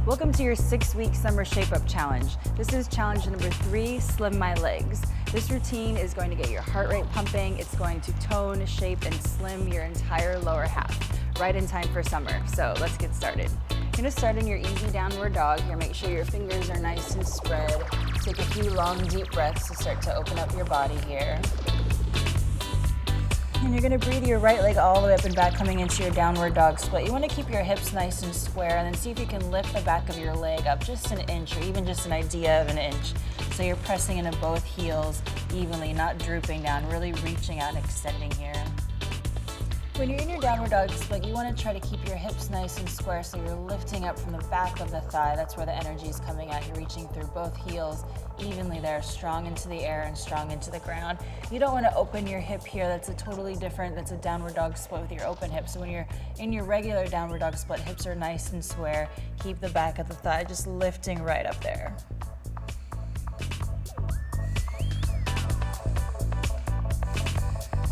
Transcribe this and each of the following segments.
Welcome to your 6-week summer shape up challenge. This is challenge number 3, slim my legs. This routine is going to get your heart rate pumping. It's going to tone, shape, and slim your entire lower half, right in time for summer. So let's get started. You're gonna start in your easy downward dog here. Make sure your fingers are nice and spread. Take a few long, deep breaths to start to open up your body here. And you're gonna breathe your right leg all the way up and back, coming into your downward dog split. You wanna keep your hips nice and square, and then see if you can lift the back of your leg up just an inch, or even just an idea of an inch. So you're pressing into both heels evenly, not drooping down, really reaching out and extending here. When you're in your downward dog split, you wanna try to keep your hips nice and square, so you're lifting up from the back of the thigh. That's where the energy is coming out. You're reaching through both heels evenly there, strong into the air and strong into the ground. You don't wanna open your hip here. That's a totally different, that's a downward dog split with your open hip. So when you're in your regular downward dog split, hips are nice and square. Keep the back of the thigh just lifting right up there.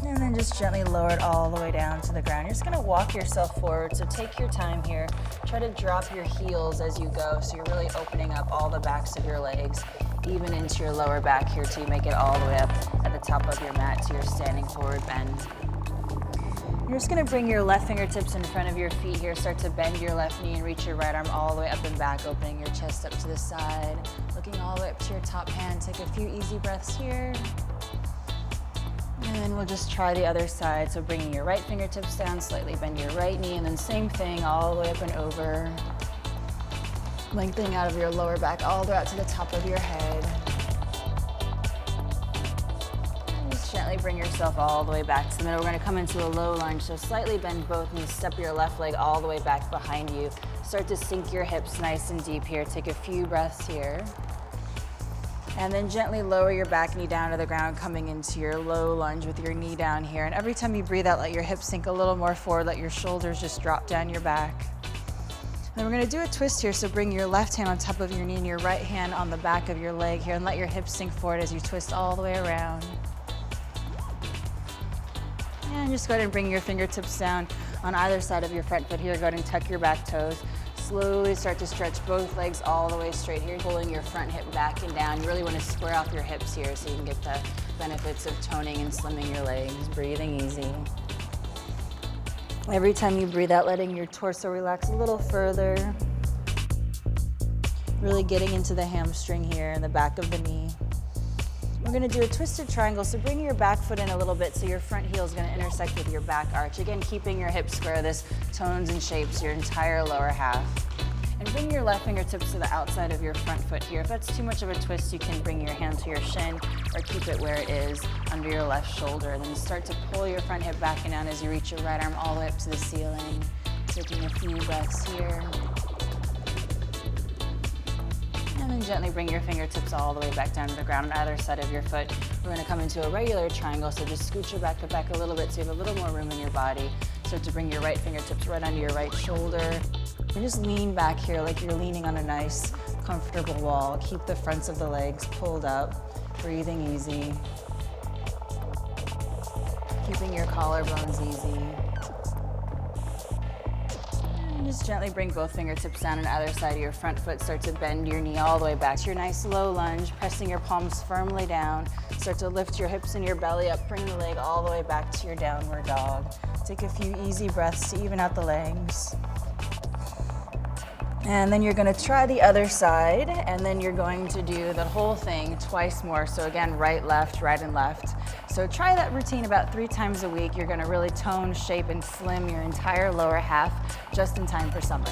And then just gently lower it all the way down to the ground. You're just gonna walk yourself forward, so take your time here. Try to drop your heels as you go, so you're really opening up all the backs of your legs, even into your lower back here till you make it all the way up at the top of your mat to your standing forward bend. You're just gonna bring your left fingertips in front of your feet here, start to bend your left knee and reach your right arm all the way up and back, opening your chest up to the side, looking all the way up to your top hand. Take a few easy breaths here. And then we'll just try the other side. So bringing your right fingertips down, slightly bend your right knee, and then same thing all the way up and over. Lengthening out of your lower back all the way out to the top of your head. And just gently bring yourself all the way back to the middle. We're gonna come into a low lunge, so slightly bend both knees, step your left leg all the way back behind you. Start to sink your hips nice and deep here. Take a few breaths here. And then gently lower your back knee down to the ground, coming into your low lunge with your knee down here. And every time you breathe out, let your hips sink a little more forward, let your shoulders just drop down your back. And then we're gonna do a twist here, so bring your left hand on top of your knee and your right hand on the back of your leg here, and let your hips sink forward as you twist all the way around. And just go ahead and bring your fingertips down on either side of your front foot here. Go ahead and tuck your back toes. Slowly start to stretch both legs all the way straight here, pulling your front hip back and down. You really want to square off your hips here so you can get the benefits of toning and slimming your legs. Breathing easy. Every time you breathe out, letting your torso relax a little further. Really getting into the hamstring here and the back of the knee. We're gonna do a twisted triangle, so bring your back foot in a little bit so your front heel is gonna intersect with your back arch. Again, keeping your hips square. This tones and shapes your entire lower half. And bring your left fingertips to the outside of your front foot here. If that's too much of a twist, you can bring your hand to your shin or keep it where it is under your left shoulder. And then start to pull your front hip back and down as you reach your right arm all the way up to the ceiling. Taking a few breaths here. And then gently bring your fingertips all the way back down to the ground on either side of your foot. We're gonna come into a regular triangle, so just scoot your back a little bit so you have a little more room in your body. Start to bring your right fingertips right under your right shoulder. And just lean back here like you're leaning on a nice, comfortable wall. Keep the fronts of the legs pulled up, breathing easy. Keeping your collarbones easy. Just gently bring both fingertips down on either side of your front foot. Start to bend your knee all the way back to your nice low lunge, pressing your palms firmly down. Start to lift your hips and your belly up, bring the leg all the way back to your downward dog. Take a few easy breaths to even out the legs. And then you're gonna try the other side, and then you're going to do the whole thing twice more. So again, right, and left. So try that routine about 3 times a week. You're gonna really tone, shape, and slim your entire lower half just in time for summer.